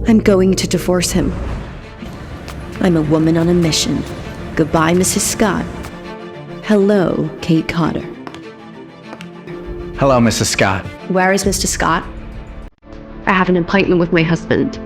I'm going to divorce him. I'm a woman on a mission. Goodbye, Mrs. Scott. Hello, Kate Cotter. Hello, Mrs. Scott. Where is Mr. Scott? I have an appointment with my husband.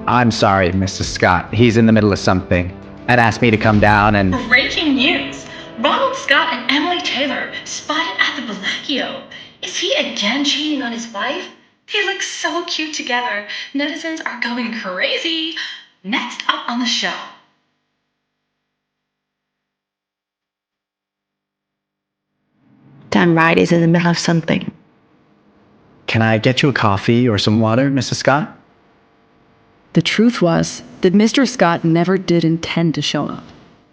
I'm sorry, Mrs. Scott. He's in the middle of something and asked me to come down and... Breaking news! Ronald Scott and Emily Taylor spotted at the Bellagio. Is he again cheating on his wife? They look so cute together. Netizens are going crazy. Next up on the show. Damn right he's in the middle of something. Can I get you a coffee or some water, Mrs. Scott? The truth was that Mr. Scott never did intend to show up.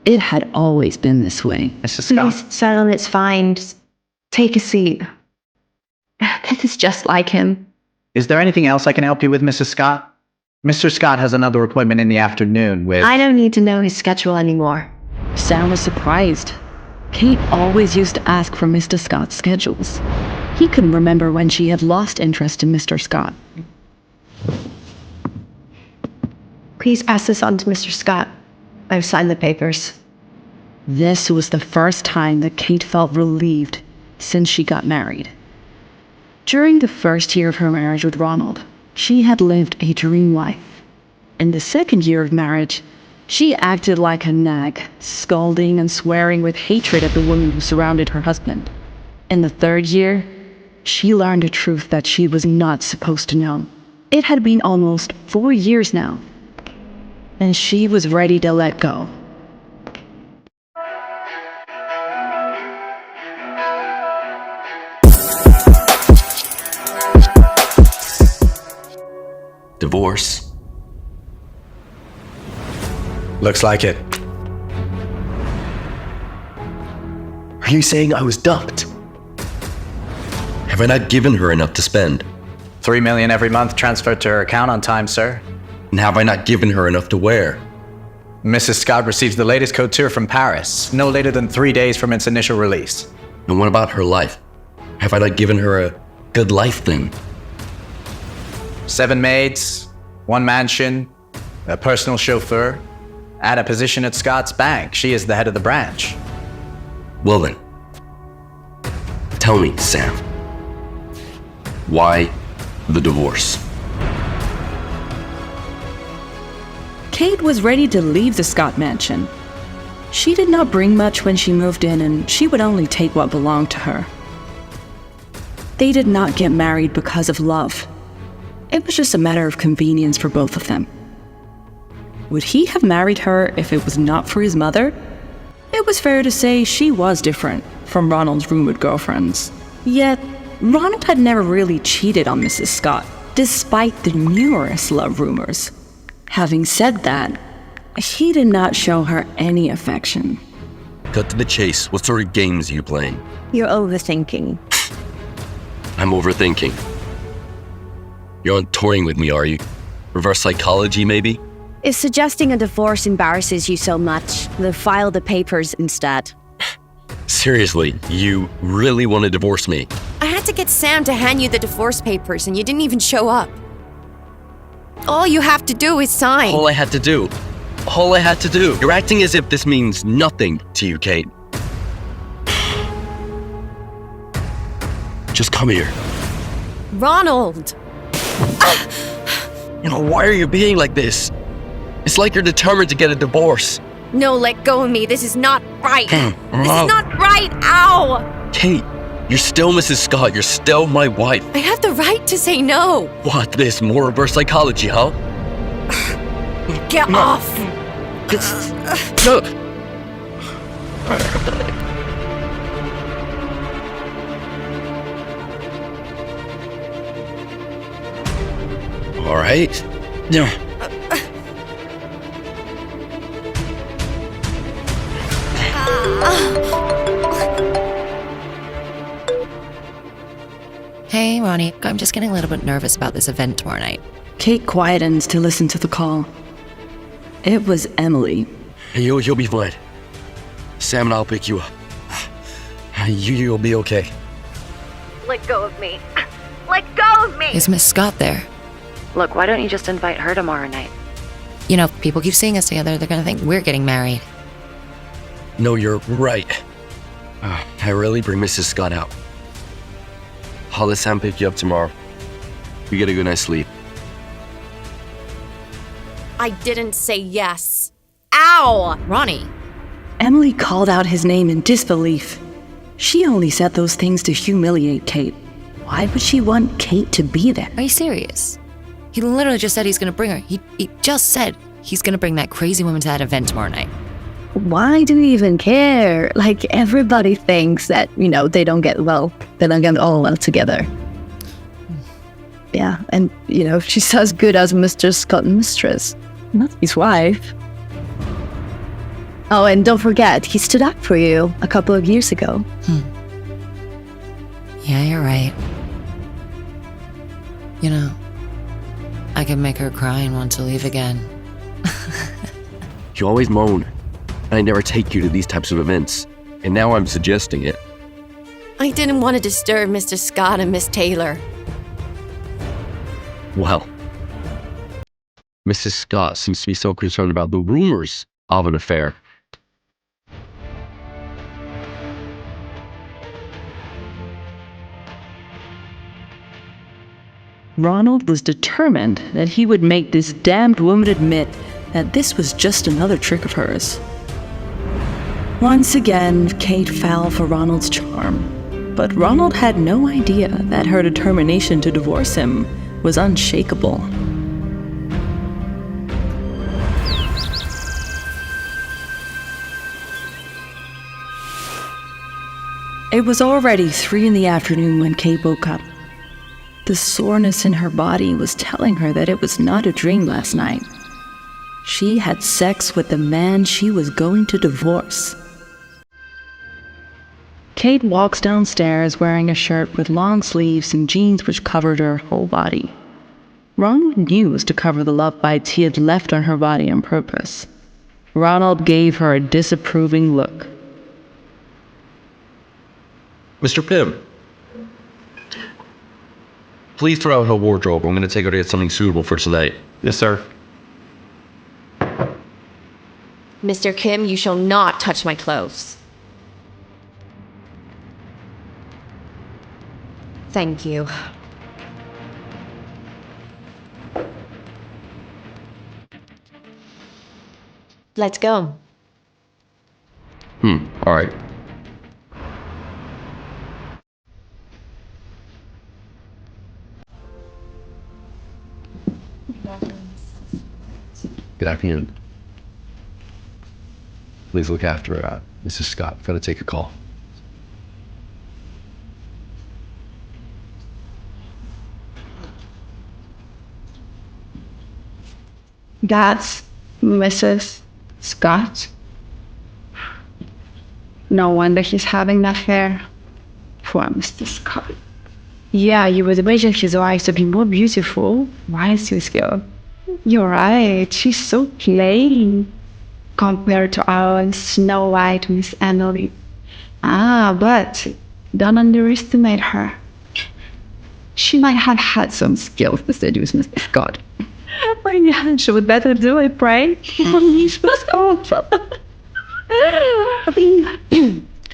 It had always been this way. Mrs. Scott? Please, Sam, it's fine. Just take a seat. This is just like him. Is there anything else I can help you with, Mrs. Scott? Mr. Scott has another appointment in the afternoon with... I don't need to know his schedule anymore. Sam was surprised. Kate always used to ask for Mr. Scott's schedules. He couldn't remember when she had lost interest in Mr. Scott. Please pass this on to Mr. Scott. I've signed the papers. This was the first time that Kate felt relieved since she got married. During the first year of her marriage with Ronald, she had lived a dream life. In the second year of marriage, she acted like a nag, scolding and swearing with hatred at the woman who surrounded her husband. In the third year, she learned a truth that she was not supposed to know. It had been almost 4 years now, and she was ready to let go. Divorce. Looks like it. Are you saying I was dumped? Have I not given her enough to spend? $3 million every month transferred to her account on time, sir. And have I not given her enough to wear? Mrs. Scott receives the latest couture from Paris, no later than 3 days from its initial release. And what about her life? Have I not given her a good life then? 7 maids, 1 mansion, a personal chauffeur, and a position at Scott's bank. She is the head of the branch. Well then, tell me, Sam, why the divorce? Kate was ready to leave the Scott mansion. She did not bring much when she moved in, and she would only take what belonged to her. They did not get married because of love. It was just a matter of convenience for both of them. Would he have married her if it was not for his mother? It was fair to say she was different from Ronald's rumored girlfriends. Yet, Ronald had never really cheated on Mrs. Scott, despite the numerous love rumors. Having said that, he did not show her any affection. Cut to the chase. What sort of games are you playing? You're overthinking. I'm overthinking. You're on touring with me, are you? Reverse psychology, maybe? If suggesting a divorce embarrasses you so much, then file the papers instead. Seriously, you really want to divorce me? I had to get Sam to hand you the divorce papers and you didn't even show up. All you have to do is sign. All I had to do. You're acting as if this means nothing to you, Kate. Just come here. Ronald! Why are you being like this? It's like you're determined to get a divorce. No, let go of me. This is not right. This is not right. Ow! Kate, you're still Mrs. Scott. You're still my wife. I have the right to say no. What, this more reverse psychology, huh? Get off. All right. Hey, Ronnie, I'm just getting a little bit nervous about this event tomorrow night. Kate quietened to listen to the call. It was Emily. You'll be fine. Sam and I'll pick you up. You'll be okay. Let go of me. Let go of me. Is Miss Scott there? Look, why don't you just invite her tomorrow night? You know, people keep seeing us together, they're gonna think we're getting married. No, you're right. I really bring Mrs. Scott out. I'll let Sam pick you up tomorrow. You get a good night's sleep. I didn't say yes. Ow! Ronnie, Emily called out his name in disbelief. She only said those things to humiliate Kate. Why would she want Kate to be there? are you serious? He literally just said he's gonna bring her. He just said he's gonna bring that crazy woman to that event tomorrow night. Why do we even care? Like, everybody thinks that, they don't get all well together. Yeah, and, she's as good as Mr. Scott mistress, not his wife. Oh, and don't forget, he stood up for you a couple of years ago. Yeah, you're right. You know, I could make her cry and want to leave again. You always moan, and I never take you to these types of events. And now I'm suggesting it. I didn't want to disturb Mr. Scott and Miss Taylor. Well, Mrs. Scott seems to be so concerned about the rumors of an affair. Ronald was determined that he would make this damned woman admit that this was just another trick of hers. Once again, Kate fell for Ronald's charm, but Ronald had no idea that her determination to divorce him was unshakable. It was already 3 p.m. when Kate woke up. The soreness in her body was telling her that it was not a dream last night. She had sex with the man she was going to divorce. Kate walks downstairs wearing a shirt with long sleeves and jeans which covered her whole body. Ronald knew it was to cover the love bites he had left on her body on purpose. Ronald gave her a disapproving look. Mr. Pym, please throw out her wardrobe. I'm going to take her to get something suitable for tonight. Yes, sir. Mr. Kim, you shall not touch my clothes. Thank you. Let's go. All right. Good afternoon. Please look after Mrs. Scott. I've got to take a call. That's Mrs. Scott. No wonder he's having an affair. Poor Mr. Scott. Yeah, you would imagine his wife to be more beautiful. Why is he scared? You're right, she's so plain compared to our Snow White Miss Emily. But don't underestimate her. She might have had some skills to seduce Mr. Scott. But yeah, she would better do it, right?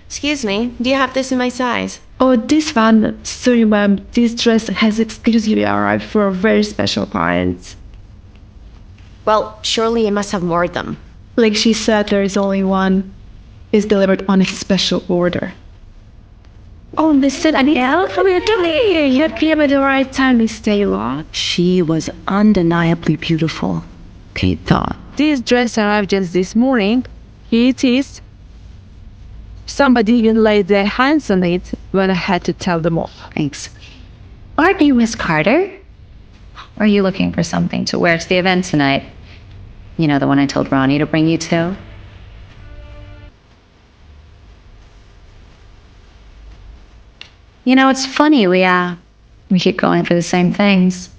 Excuse me, do you have this in my size? Oh, this one. Sorry, ma'am. This dress has exclusively arrived for a very special client. Well, surely you must have more of them. Like she said, there is only one. It's delivered on a special order. Oh, listen, Danielle, what are you doing? You came at the right time, Miss Taylor. She was undeniably beautiful, Kate thought. This dress arrived just this morning. Here it is. Somebody even laid their hands on it when I had to tell them off. Thanks. Aren't you Miss Carter? Or are you looking for something to wear to the event tonight? You know, the one I told Ronnie to bring you to? You know, it's funny, we keep going for the same things.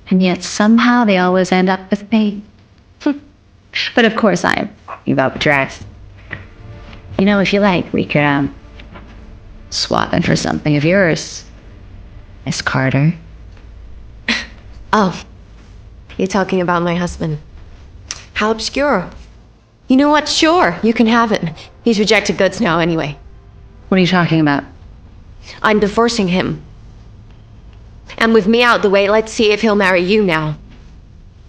And yet somehow they always end up with me. But of course I'm talking about the dress. You know, if you like, we could, swap in for something of yours, Miss Carter. Oh, You're talking about my husband. How obscure. You know what? Sure, you can have it. He's rejected goods now anyway. What are you talking about? I'm divorcing him. And with me out the way, let's see if he'll marry you now.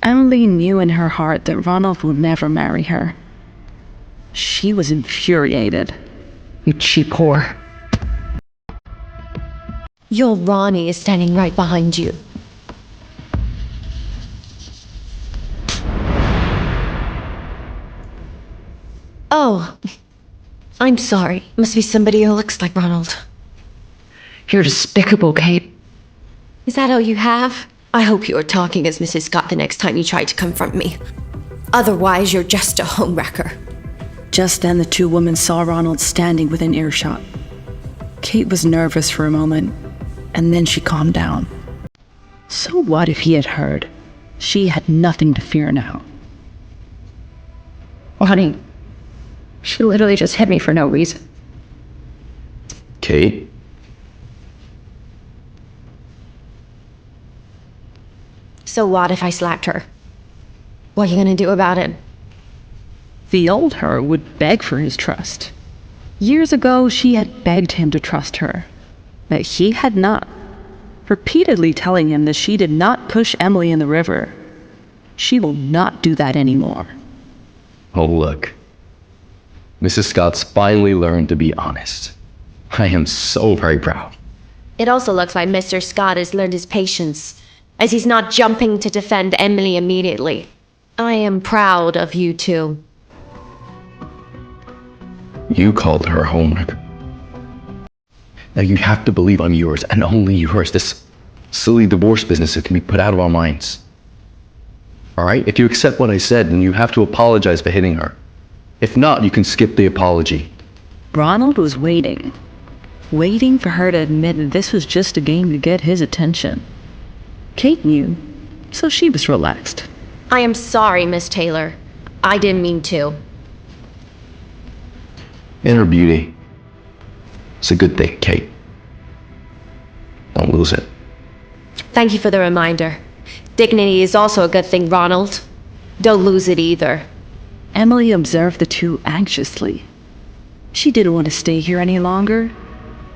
Emily knew in her heart that Ronald would never marry her. She was infuriated. You cheap whore. Your Ronnie is standing right behind you. Oh, I'm sorry. Must be somebody who looks like Ronald. You're despicable, Kate. Is that all you have? I hope you are talking as Mrs. Scott the next time you try to confront me. Otherwise, you're just a homewrecker. Just then, the two women saw Ronald standing within earshot. Kate was nervous for a moment, and then she calmed down. So what if he had heard? She had nothing to fear now. Well, honey, she literally just hit me for no reason. Kate? So what if I slapped her? What are you gonna do about it? The old her would beg for his trust. Years ago, she had begged him to trust her, but he had not, repeatedly telling him that she did not push Emily in the river. She will not do that anymore. Oh, look. Mrs. Scott's finally learned to be honest. I am so very proud. It also looks like Mr. Scott has learned his patience, as he's not jumping to defend Emily immediately. I am proud of you two. You called her a homewrecker. Now you have to believe I'm yours, and only yours. This silly divorce business can be put out of our minds. Alright? If you accept what I said, then you have to apologize for hitting her. If not, you can skip the apology. Ronald was waiting for her to admit that this was just a game to get his attention. Kate knew, so she was relaxed. I am sorry, Miss Taylor. I didn't mean to. Inner beauty. It's a good thing, Kate. Don't lose it. Thank you for the reminder. Dignity is also a good thing, Ronald. Don't lose it either. Emily observed the two anxiously. She didn't want to stay here any longer.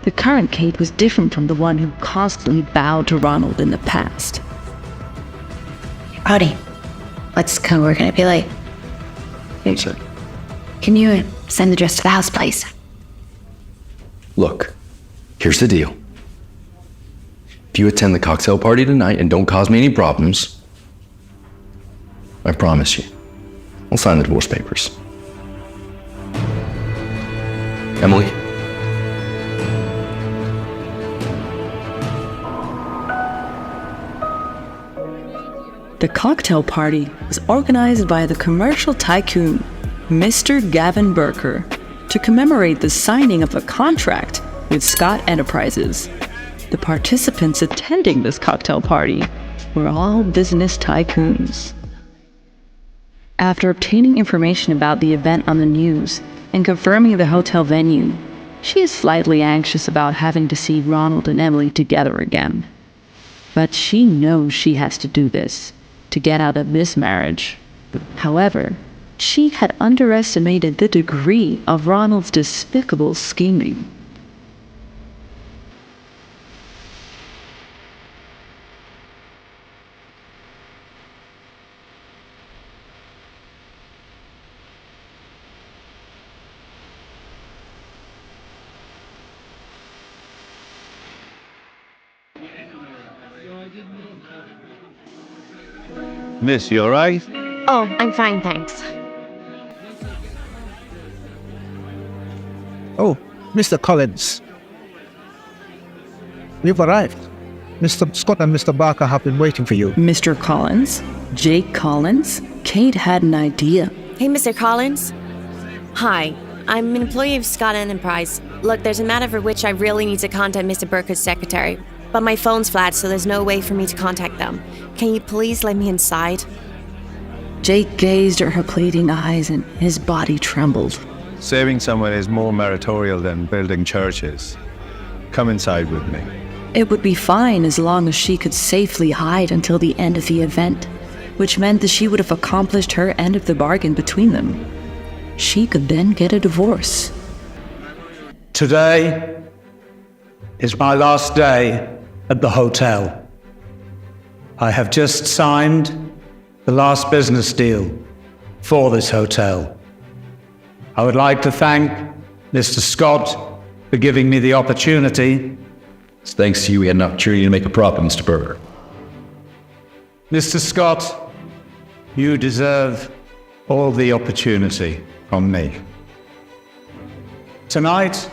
The current Kate was different from the one who constantly bowed to Ronald in the past. Howdy. Let's go. We're gonna be late. Sir. Can you send the dress to the house, please? Look, here's the deal. If you attend the cocktail party tonight and don't cause me any problems, I promise you, I'll sign the divorce papers. Emily? The cocktail party was organized by the commercial tycoon, Mr. Gavin Burker, to commemorate the signing of a contract with Scott Enterprises. The participants attending this cocktail party were all business tycoons. After obtaining information about the event on the news and confirming the hotel venue, she is slightly anxious about having to see Ronald and Emily together again. But she knows she has to do this to get out of this marriage. However, she had underestimated the degree of Ronald's despicable scheming. Miss, you alright? Oh, I'm fine, thanks. Oh, Mr. Collins. You've arrived. Mr. Scott and Mr. Barker have been waiting for you. Mr. Collins? Jake Collins? Kate had an idea. Hey, Mr. Collins. Hi, I'm an employee of Scott Enterprise. Look, there's a matter for which I really need to contact Mr. Burker's secretary, but my phone's flat, so there's no way for me to contact them. Can you please let me inside? Jake gazed at her pleading eyes and his body trembled. Saving someone is more meritorial than building churches. Come inside with me. It would be fine as long as she could safely hide until the end of the event. which meant that she would have accomplished her end of the bargain between them. She could then get a divorce. Today is my last day at the hotel. I have just signed the last business deal for this hotel. I would like to thank Mr. Scott for giving me the opportunity. It's thanks to you we had an opportunity to make a profit, Mr. Berger. Mr. Scott, you deserve all the opportunity from me. Tonight,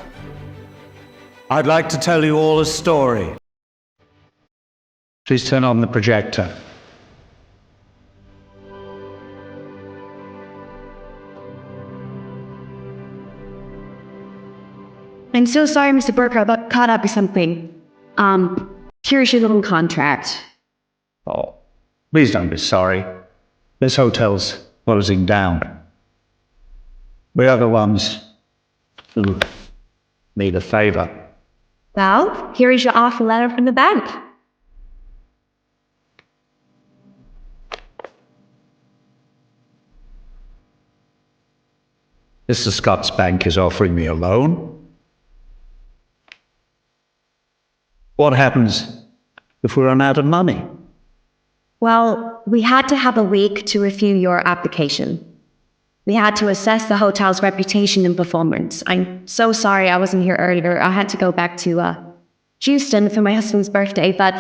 I'd like to tell you all a story. Please turn on the projector. I'm so sorry, Mr. Burker, I got caught up with something. Here's your little contract. Oh, please don't be sorry. This hotel's closing down. We are the ones who need a favor. Well, here is your offer letter from the bank. Mr. Scott's bank is offering me a loan. What happens if we run out of money? Well, we had to have a week to review your application. We had to assess the hotel's reputation and performance. I'm so sorry I wasn't here earlier. I had to go back to Houston for my husband's birthday, but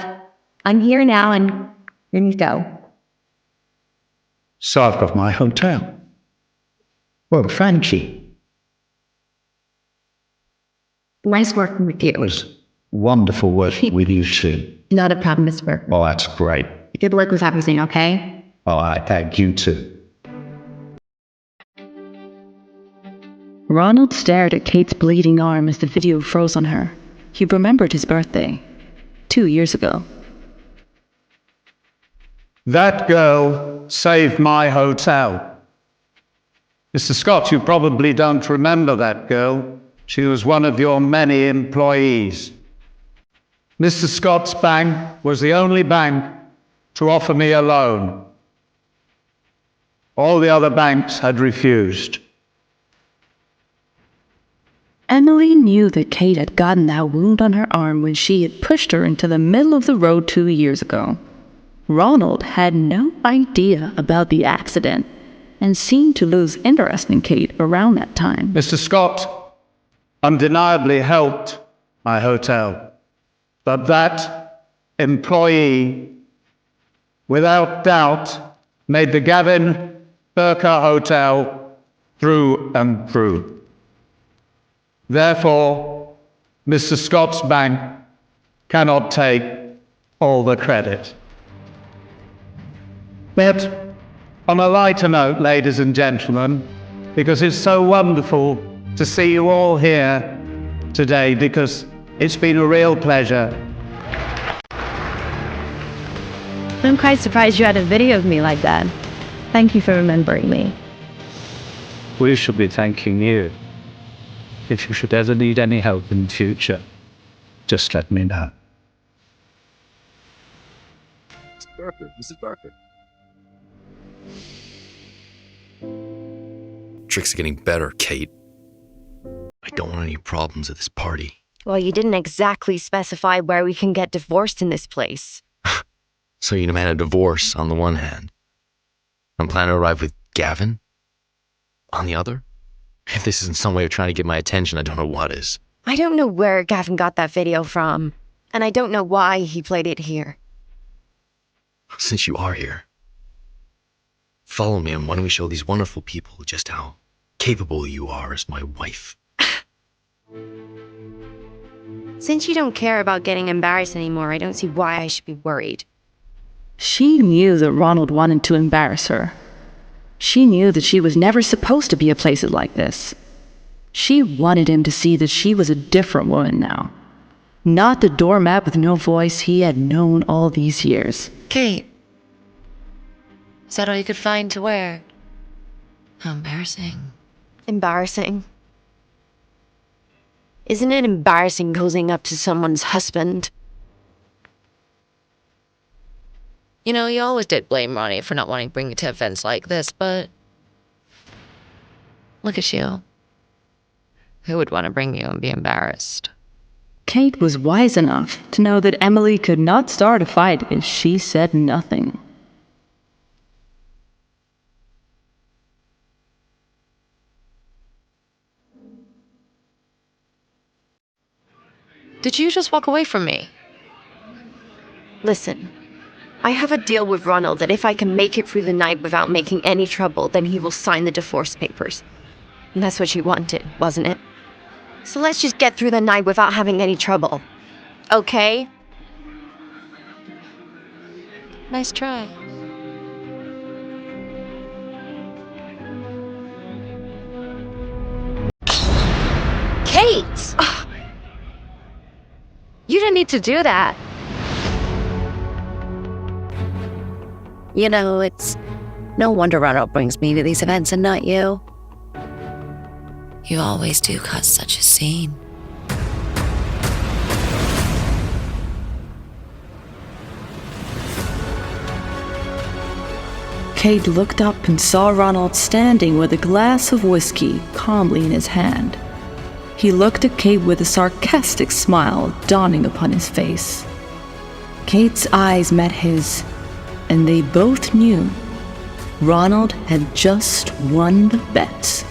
I'm here now and here you go. So I've got my hotel. Well, Frankie. Nice working with you. It was wonderful working with you too. Not a problem, Mr. Burke. Oh, that's great. Good luck with everything, okay? Oh, I thank you too. Ronald stared at Kate's bleeding arm as the video froze on her. He remembered his birthday, 2 years ago. That girl saved my hotel. Mr. Scott, you probably don't remember that girl. She was one of your many employees. Mr. Scott's bank was the only bank to offer me a loan. All the other banks had refused. Emily knew that Kate had gotten that wound on her arm when she had pushed her into the middle of the road 2 years ago. Ronald had no idea about the accident and seemed to lose interest in Kate around that time. Mr. Scott undeniably helped my hotel, but that employee, without doubt, made the Gavin Burker Hotel through and through. Therefore, Mr. Scott's bank cannot take all the credit. But on a lighter note, ladies and gentlemen, because it's so wonderful to see you all here today, because it's been a real pleasure. I'm quite surprised you had a video of me like that. Thank you for remembering me. We should be thanking you. If you should ever need any help in the future, just let me know. Mr. Barker, Mrs. Barker. Tricks are getting better, Kate. I don't want any problems at this party. Well, you didn't exactly specify where we can get divorced in this place. So you demand a divorce on the one hand. I'm planning to arrive with Gavin on the other? If this isn't some way of trying to get my attention, I don't know what is. I don't know where Gavin got that video from, and I don't know why he played it here. Since you are here, follow me and why don't we show these wonderful people just how capable you are as my wife. Since you don't care about getting embarrassed anymore, I don't see why I should be worried. She knew that Ronald wanted to embarrass her. She knew that she was never supposed to be at places like this. She wanted him to see that she was a different woman now. Not the doormat with no voice he had known all these years. Kate, is that all you could find to wear? How embarrassing. Embarrassing? Isn't it embarrassing cozying up to someone's husband? You know, you always did blame Ronnie for not wanting to bring you to events like this, but look at you. Who would want to bring you and be embarrassed? Kate was wise enough to know that Emily could not start a fight if she said nothing. Did you just walk away from me? Listen, I have a deal with Ronald that if I can make it through the night without making any trouble, then he will sign the divorce papers. And that's what you wanted, wasn't it? So let's just get through the night without having any trouble. Okay? Nice try. Kate! You didn't need to do that. You know, it's no wonder Ronald brings me to these events and not you. You always do cause such a scene. Kate looked up and saw Ronald standing with a glass of whiskey calmly in his hand. He looked at Kate with a sarcastic smile dawning upon his face. Kate's eyes met his, and they both knew Ronald had just won the bet.